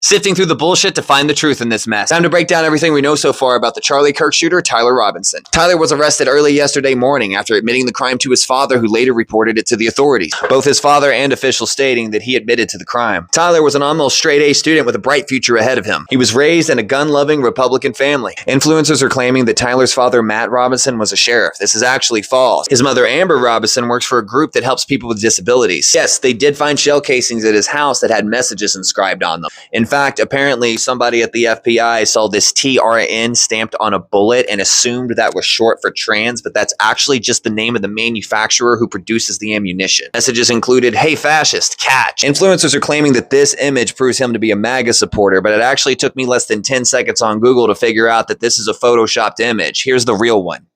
Sifting through the bullshit to find the truth in this mess. Time to break down everything we know so far about the Charlie Kirk shooter, Tyler Robinson. Tyler was arrested early yesterday morning after admitting the crime to his father, who later reported it to the authorities. Both his father and officials stating that he admitted to the crime. Tyler was an almost straight-A student with a bright future ahead of him. He was raised in a gun-loving Republican family. Influencers are claiming that Tyler's father, Matt Robinson, was a sheriff. This is actually false. His mother, Amber Robinson, works for a group that helps people with disabilities. Yes, they did find shell casings at his house that had messages inscribed on them. In fact, apparently somebody at the FBI saw this TRN stamped on a bullet and assumed that was short for trans, but that's actually just the name of the manufacturer who produces the ammunition. Messages included, "Hey fascist, catch." Influencers are claiming that this image proves him to be a Maga supporter, but it actually took me less than 10 seconds on Google to figure out that this is a photoshopped image. Here's the real one.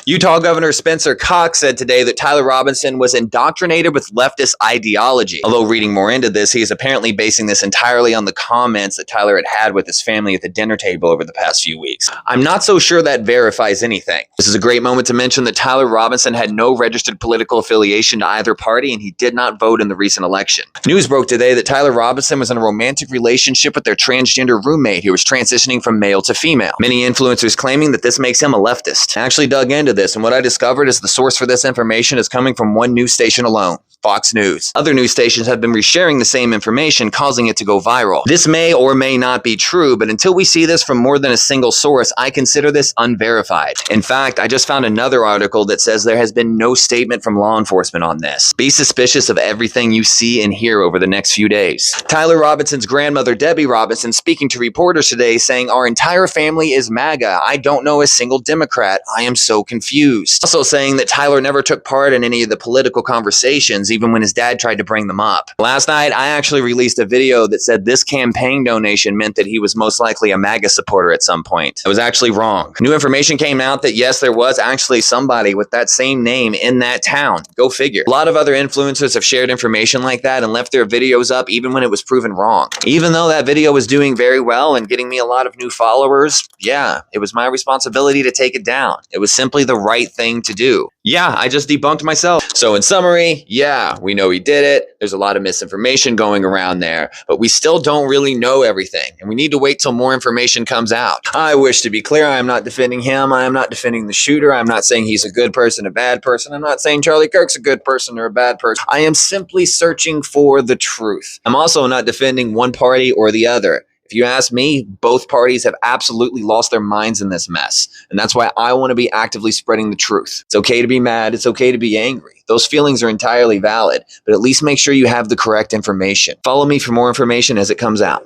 Utah Governor Spencer Cox said today that Tyler Robinson was indoctrinated with leftist ideology. Although reading more into this, he is apparently basing this entirely on the comments that Tyler had with his family at the dinner table over the past few weeks. I'm not so sure that verifies anything. This is a great moment to mention that Tyler Robinson had no registered political affiliation to either party, and he did not vote in the recent election. News broke today that Tyler Robinson was in a romantic relationship with their transgender roommate who was transitioning from male to female. Many influencers claiming that this makes him a leftist. I actually dug into this, and what I discovered is the source for this information is coming from one news station alone, Fox News. Other news stations have been resharing the same information, causing it to go viral. This may or may not be true, but until we see this from more than a single source, I consider this unverified. In fact, I just found another article that says there has been no statement from law enforcement on this. Be suspicious of everything you see and hear over the next few days. Tyler Robinson's grandmother, Debbie Robinson, speaking to reporters today, saying, "Our entire family is MAGA. I don't know a single Democrat. I am so confused." Also saying that Tyler never took part in any of the political conversations, even when his dad tried to bring them up. Last night, I actually released a video that said this campaign donation meant that he was most likely a MAGA supporter at some point. I was actually wrong. New information came out that yes, there was actually somebody with that same name in that town. Go figure. A lot of other influencers have shared information like that and left their videos up even when it was proven wrong. Even though that video was doing very well and getting me a lot of new followers, yeah, it was my responsibility to take it down. It was simply the right thing to do. Yeah, I just debunked myself. So in summary, yeah, we know he did it. There's a lot of misinformation going around there, but we still don't really know everything, and we need to wait till more information comes out. I wish to be clear, I am not defending him. I am not defending the shooter. I'm not saying he's a good person, a bad person. I'm not saying Charlie Kirk's a good person or a bad person. I am simply searching for the truth. I'm also not defending one party or the other. If you ask me, both parties have absolutely lost their minds in this mess. And that's why I want to be actively spreading the truth. It's okay to be mad. It's okay to be angry. Those feelings are entirely valid, but at least make sure you have the correct information. Follow me for more information as it comes out.